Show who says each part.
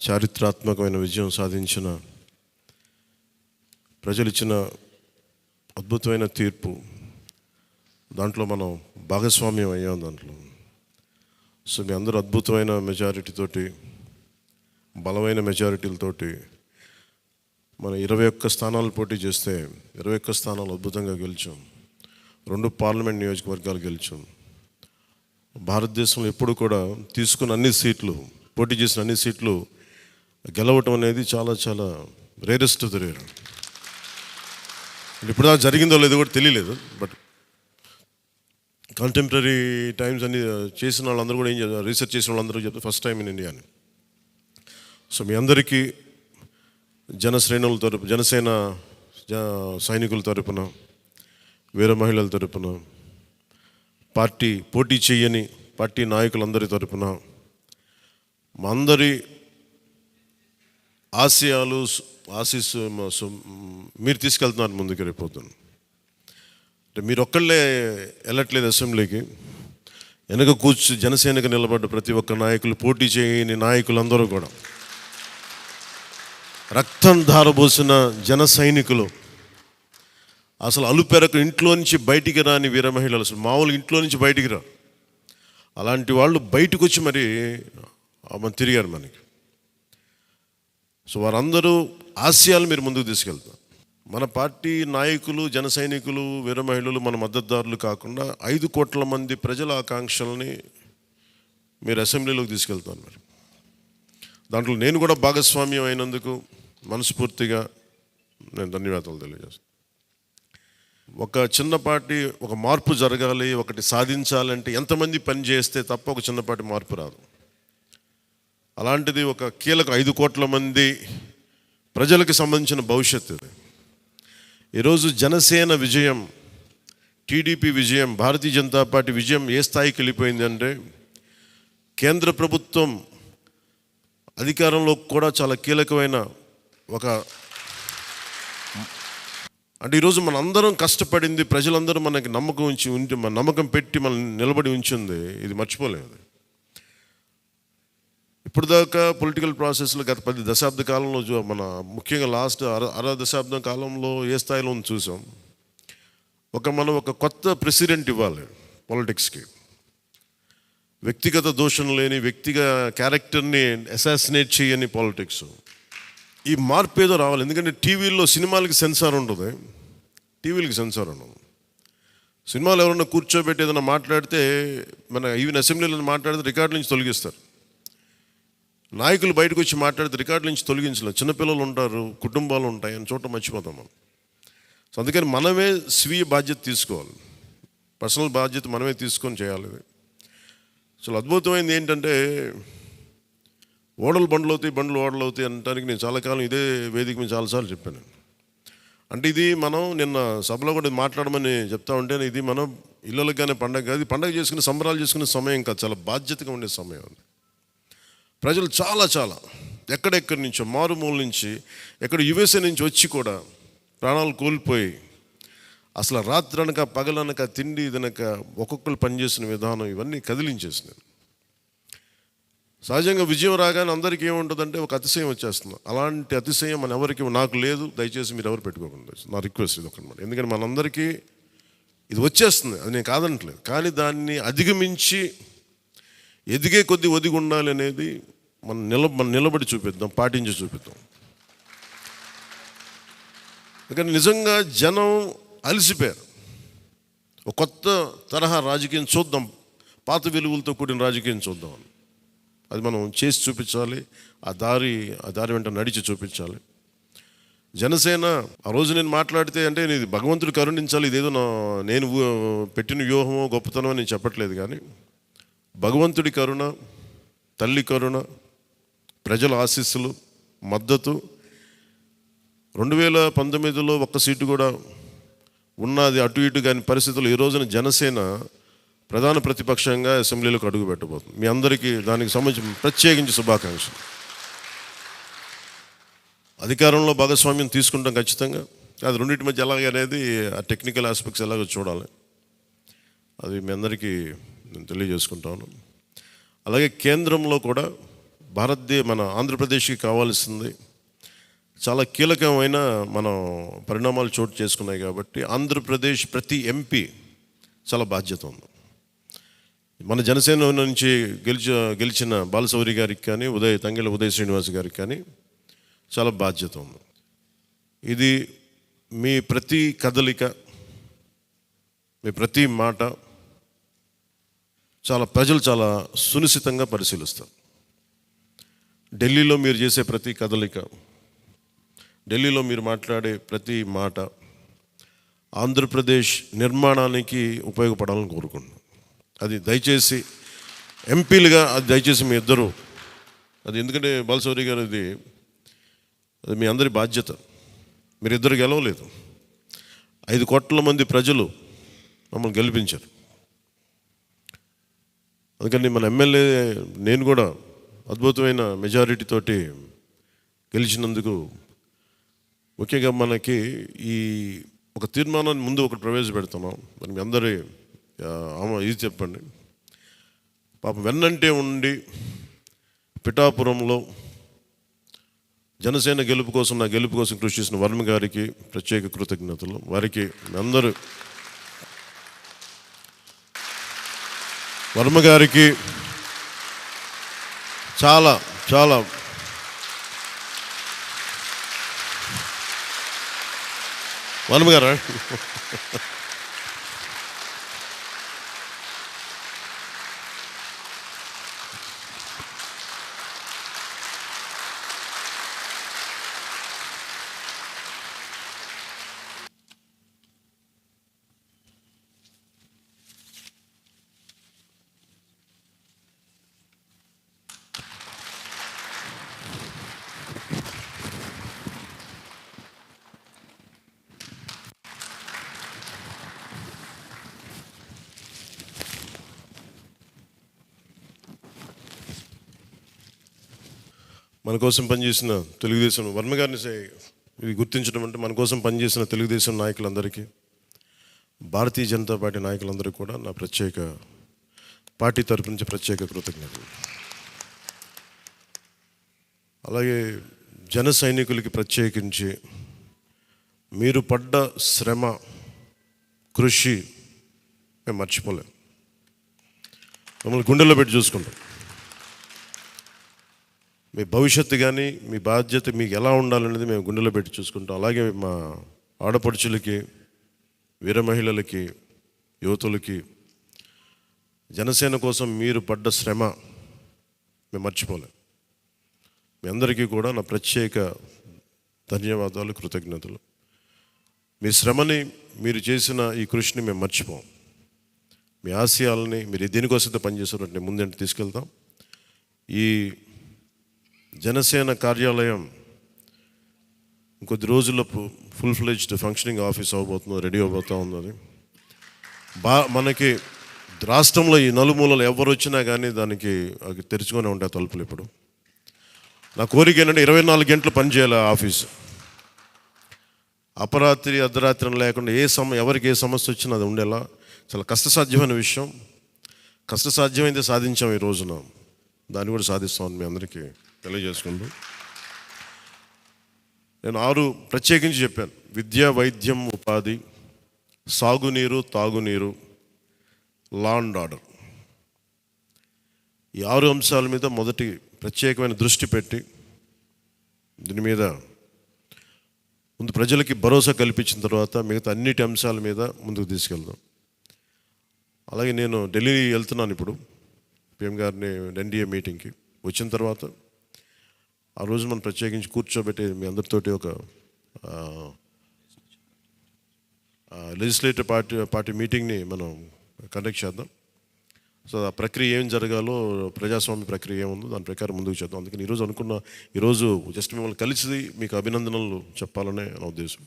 Speaker 1: చారిత్రాత్మకమైన విజయం సాధించిన ప్రజలు ఇచ్చిన అద్భుతమైన తీర్పు, దాంట్లో మనం భాగస్వామ్యం అయ్యాం దాంట్లో. సో మీ అందరూ అద్భుతమైన మెజారిటీతోటి, బలమైన మెజారిటీలతోటి మనం 21 స్థానాలు పోటీ చేస్తే 21 స్థానాలు అద్భుతంగా గెలిచాం. 2 పార్లమెంట్ నియోజకవర్గాలు గెలిచాం. భారతదేశంలో ఎప్పుడు కూడా తీసుకున్న అన్ని సీట్లు, పోటీ చేసిన అన్ని సీట్లు గెలవటం అనేది చాలా చాలా రేరెస్ట్ ఆఫ్ ద రేర్. ఇప్పుడు దాకా జరిగిందో లేదో కూడా తెలియలేదు. బట్ కంటెంపరీ టైమ్స్ అన్ని చేసిన వాళ్ళందరూ కూడా ఏం చేస్తారు, రీసెర్చ్ చేసిన వాళ్ళందరూ చెప్తారు ఫస్ట్ టైం ఇన్ ఇండియా అని. సో మీ అందరికీ జనసేన సైనికుల తరపున, వీర మహిళల తరపున, పోటీ చేయని పార్టీ నాయకులందరి తరపున మా అందరి ఆశీస్సు మీరు తీసుకెళ్తున్నారు ముందుకు రేపోతాను. అంటే మీరు ఒక్కళ్ళే వెళ్ళట్లేదు అసెంబ్లీకి. వెనక జనసేనకు నిలబడ్డ ప్రతి ఒక్క నాయకులు, పోటీ చేయని నాయకులందరూ కూడా, రక్తం ధారబోసిన జన సైనికులు, అసలు అలుపెరకు ఇంట్లో నుంచి బయటికి రాని వీర మహిళలు, అసలు మామూలుగా ఇంట్లో నుంచి బయటికి రా, అలాంటి వాళ్ళు బయటకు వచ్చి మరి తిరిగారు మనకి. సో వారందరూ ఆశయాలు మీరు ముందుకు తీసుకెళ్తారు. మన పార్టీ నాయకులు, జన సైనికులు, వీర మహిళలు, మన మద్దతుదారులు కాకుండా 5 కోట్ల మంది ప్రజల ఆకాంక్షల్ని మీరు అసెంబ్లీలోకి తీసుకెళ్తాను. మరి దాంట్లో నేను కూడా భాగస్వామ్యం అయినందుకు మనస్ఫూర్తిగా నేను ధన్యవాదాలు తెలియజేస్తాను. ఒక చిన్నపాటి ఒక మార్పు జరగాలి, ఒకటి సాధించాలంటే ఎంతమంది పని చేస్తే తప్ప ఒక చిన్నపాటి మార్పు రాదు. అలాంటిది ఒక కీలక 5 కోట్ల మంది ప్రజలకు సంబంధించిన భవిష్యత్తు. ఈరోజు జనసేన విజయం, టీడీపీ విజయం, భారతీయ జనతా పార్టీ విజయం ఏ స్థాయికి వెళ్ళిపోయింది అంటే, కేంద్ర ప్రభుత్వం అధికారంలో కూడా చాలా కీలకమైన అంటే ఈరోజు మన అందరం కష్టపడింది, ప్రజలందరూ మనకి నమ్మకం పెట్టి మనం నిలబడి ఉంచింది, ఇది మర్చిపోలేదు. ఇప్పుడు దాకా పొలిటికల్ ప్రాసెస్లో గత 10 దశాబ్ద కాలంలో మన ముఖ్యంగా లాస్ట్ అర దశాబ్దం కాలంలో ఏ స్థాయిలో చూసాం. మనం ఒక కొత్త ప్రెసిడెంట్ ఇవ్వాలి పాలిటిక్స్కి. వ్యక్తిగత దోషం లేని, క్యారెక్టర్ని అసాసినేట్ చేయని పాలిటిక్స్. ఈ మార్పు ఏదో రావాలి. ఎందుకంటే టీవీల్లో సినిమాలకి సెన్సార్ ఉంటుంది, టీవీలకి సెన్సార్ ఉండదు. సినిమాలు ఎవరన్నా కూర్చోబెట్టి ఏదైనా మాట్లాడితే, మన ఈవెన్ అసెంబ్లీలో మాట్లాడితే రికార్డు నుంచి తొలగిస్తారు. నాయకులు బయటకు వచ్చి మాట్లాడితే రికార్డు నుంచి తొలగించలేదు. చిన్నపిల్లలు ఉంటారు, కుటుంబాలు ఉంటాయి అని చోట మర్చిపోతాం మనం. సో అందుకని మనమే స్వీయ బాధ్యత తీసుకోవాలి, పర్సనల్ బాధ్యత మనమే తీసుకొని చేయాలి. అసలు అద్భుతమైనది ఏంటంటే, బండ్లు అవుతాయి అనడానికి నేను చాలా కాలం ఇదే వేదిక మీద చాలాసార్లు చెప్పాను. అంటే ఇది మనం నిన్న సభలో కూడా మాట్లాడమని చెప్తా ఉంటే, ఇది మనం ఇళ్ళకి కానీ పండగ కాదు, పండగ చేసుకునే సంబరాలు చేసుకునే సమయం కాదు, చాలా బాధ్యతగా ఉండే సమయం. ప్రజలు చాలా ఎక్కడెక్కడి నుంచో, మారుమూల నుంచి, ఎక్కడ యుఎస్ఏ నుంచి వచ్చి కూడా ప్రాణాలు కోల్పోయి, అసలు రాత్రనక పగలనక తిండి తినక ఒక్కొక్కరు పనిచేసిన విధానం ఇవన్నీ కదిలించేసినాయి. సహజంగా విజయం రాగానే అందరికీ ఏముంటుందంటే ఒక అతిశయం వచ్చేస్తుంది. అలాంటి అతిశయం నాకు లేదు, దయచేసి మీరు ఎవరు పెట్టుకోకుండా, నా రిక్వెస్ట్ ఇది ఒకటి. ఎందుకంటే మనందరికీ ఇది వచ్చేస్తుంది, అది నేను కాదనట్లేదు. కానీ దాన్ని అధిగమించి ఎదిగే కొద్దీ ఒదిగి ఉండాలి అనేది మనం నిలబడి చూపిద్దాం, పాటించి చూపిద్దాం. ఎందుకంటే నిజంగా జనం అలసిపోయారు. ఒక కొత్త తరహా రాజకీయం చూద్దాం, పాత విలువలతో కూడిన రాజకీయం చూద్దాం. అది మనం చేసి చూపించాలి, ఆ దారి వెంట నడిచి చూపించాలి. జనసేన ఆ రోజు నేను మాట్లాడితే, అంటే ఇది భగవంతుడు కరుణించాలి, ఇదేదో నేను పెట్టిన వ్యూహమో గొప్పతనమో నేను చెప్పట్లేదు. కానీ భగవంతుడి కరుణ, తల్లి కరుణ, ప్రజల ఆశీస్సులు, మద్దతు, 2019లో 1 సీటు కూడా ఉన్నది అటు ఇటు కాని పరిస్థితులు ఈ రోజున జనసేన ప్రధాన ప్రతిపక్షంగా అసెంబ్లీలోకి అడుగు పెట్టబోతుంది. మీ అందరికీ దానికి సంబంధించి ప్రత్యేకించి శుభాకాంక్షలు. అధికారంలో భాగస్వామ్యం తీసుకుంటాం ఖచ్చితంగా. అది రెండింటి మధ్య ఎలాగ అనేది, ఆ టెక్నికల్ ఆస్పెక్ట్స్ ఎలాగో చూడాలి. అది మీ అందరికీ నేను తెలియజేసుకుంటాను. అలాగే కేంద్రంలో కూడా మన ఆంధ్రప్రదేశ్కి కావాల్సింది చాలా కీలకమైన మనం పరిణామాలు చోటు చేసుకున్నాయి కాబట్టి ఆంధ్రప్రదేశ్ ప్రతి ఎంపీ చాలా బాధ్యత ఉంది. మన జనసేన నుంచి గెలిచిన బాలశౌరి గారికి కానీ తంగెళ్ళ ఉదయ్ శ్రీనివాస్ గారికి కానీ చాలా బాధ్యత ఉంది. ఇది మీ ప్రతి కదలిక, మీ ప్రతి మాట ప్రజలు చాలా సునిశ్చితంగా పరిశీలిస్తారు. ఢిల్లీలో మీరు చేసే ప్రతి కదలిక, ఢిల్లీలో మీరు మాట్లాడే ప్రతి మాట ఆంధ్రప్రదేశ్ నిర్మాణానికి ఉపయోగపడాలని కోరుకుంటున్నాను. అది దయచేసి ఎంపీలుగా దయచేసి మీ ఇద్దరు ఎందుకంటే బాలశౌరి గారు అది మీ అందరి బాధ్యత. మీరిద్దరు గెలవలేదు, 5 కోట్ల మంది ప్రజలు మమ్మల్ని గెలిపించారు. అందుకని మన ఎమ్మెల్యే నేను కూడా అద్భుతమైన మెజారిటీ తోటి గెలిచినందుకు ముఖ్యంగా మనకి ఈ ఒక తీర్మానాన్ని ముందు ఒకటి ప్రవేశపెడుతున్నాం. మరి మీ అందరి ఇది చెప్పండి. పాపం వెన్నంటే ఉండి పిఠాపురంలో జనసేన గెలుపు కోసం కృషి చేసిన వర్మ గారికి ప్రత్యేక కృతజ్ఞతలు. వారికి అందరూ వర్మ గారికి చాలా చాలా వర్మ గారా మన కోసం పనిచేసిన తెలుగుదేశం వర్మ గారిని ఇది గుర్తించడం అంటే మన కోసం పనిచేసిన తెలుగుదేశం నాయకులందరికీ, భారతీయ జనతా పార్టీ నాయకులందరికీ కూడా నా పార్టీ తరపు నుంచి ప్రత్యేక కృతజ్ఞతలు. అలాగే జన సైనికులకి ప్రత్యేకించి మీరు పడ్డ శ్రమ, కృషి మేము మర్చిపోలేం. మమ్మల్ని గుండెల్లో పెట్టి చూసుకుంటాం. మీ భవిష్యత్తు కానీ మీ బాధ్యత మీకు ఎలా ఉండాలనేది మేము గుండెలో పెట్టి చూసుకుంటాం. అలాగే మా ఆడపడుచులకి, వీర మహిళలకి, యువతులకి జనసేన కోసం మీరు పడ్డ శ్రమ మేము మర్చిపోలేం. మీ అందరికీ కూడా నా ప్రత్యేక ధన్యవాదాలు, కృతజ్ఞతలు. మీ శ్రమని, మీరు చేసిన ఈ కృషిని మేము మర్చిపోం. మీ ఆశయాలని మీరు దేనికోసమైతే పనిచేస్తున్నట్టు ముందంటే తీసుకెళ్తాం. ఈ జనసేన కార్యాలయం ఇంకొద్ది రోజుల్లో ఫుల్ ఫ్లెడ్జ్డ్ ఫంక్షనింగ్ ఆఫీస్ అవ్వబోతుంది, రెడీ అవబోతూ ఉన్నది. మనకి రాష్ట్రంలో ఈ నలుమూలలు ఎవరు వచ్చినా కానీ దానికి తెరుచుకొని ఉంటాయి తలుపులు. ఇప్పుడు నా కోరిక ఏంటంటే 24 గంటలు పనిచేయాలి ఆఫీసు. అపరాత్రి అర్ధరాత్రి లేకుండా ఎవరికి ఏ సమస్య వచ్చినా అది ఉండేలా చాలా కష్టసాధ్యమైన విషయం. కష్టసాధ్యమైంది సాధించాం ఈ రోజున, దాన్ని కూడా సాధిస్తామని మీ అందరికీ తెలియజేసుకుంటూ నేను 6 ప్రత్యేకించి చెప్పాను. విద్య, వైద్యం, ఉపాధి, సాగునీరు, తాగునీరు, లా అండ్ ఆర్డర్. ఈ 6 అంశాల మీద మొదటి ప్రత్యేకమైన దృష్టి పెట్టి దీని మీద ముందు ప్రజలకి భరోసా కల్పించిన తర్వాత మిగతా అన్నిటి అంశాల మీద ముందుకు తీసుకెళ్దాం. అలాగే నేను ఢిల్లీ వెళ్తున్నాను ఇప్పుడు PM గారిని NDA మీటింగ్కి. వచ్చిన తర్వాత ఆ రోజు మనం ప్రత్యేకించి కూర్చోబెట్టి మీ అందరితోటి ఒక లెజిస్లేటివ్ పార్టీ మీటింగ్ని మనం కండక్ట్ చేద్దాం. సో ఆ ప్రక్రియ ఏం జరగాలో, ప్రజాస్వామ్య ప్రక్రియ ఏముందో దాని ప్రకారం ముందుకు చేద్దాం. అందుకని ఈరోజు జస్ట్ మిమ్మల్ని కలిసి మీకు అభినందనలు చెప్పాలనే నా ఉద్దేశం.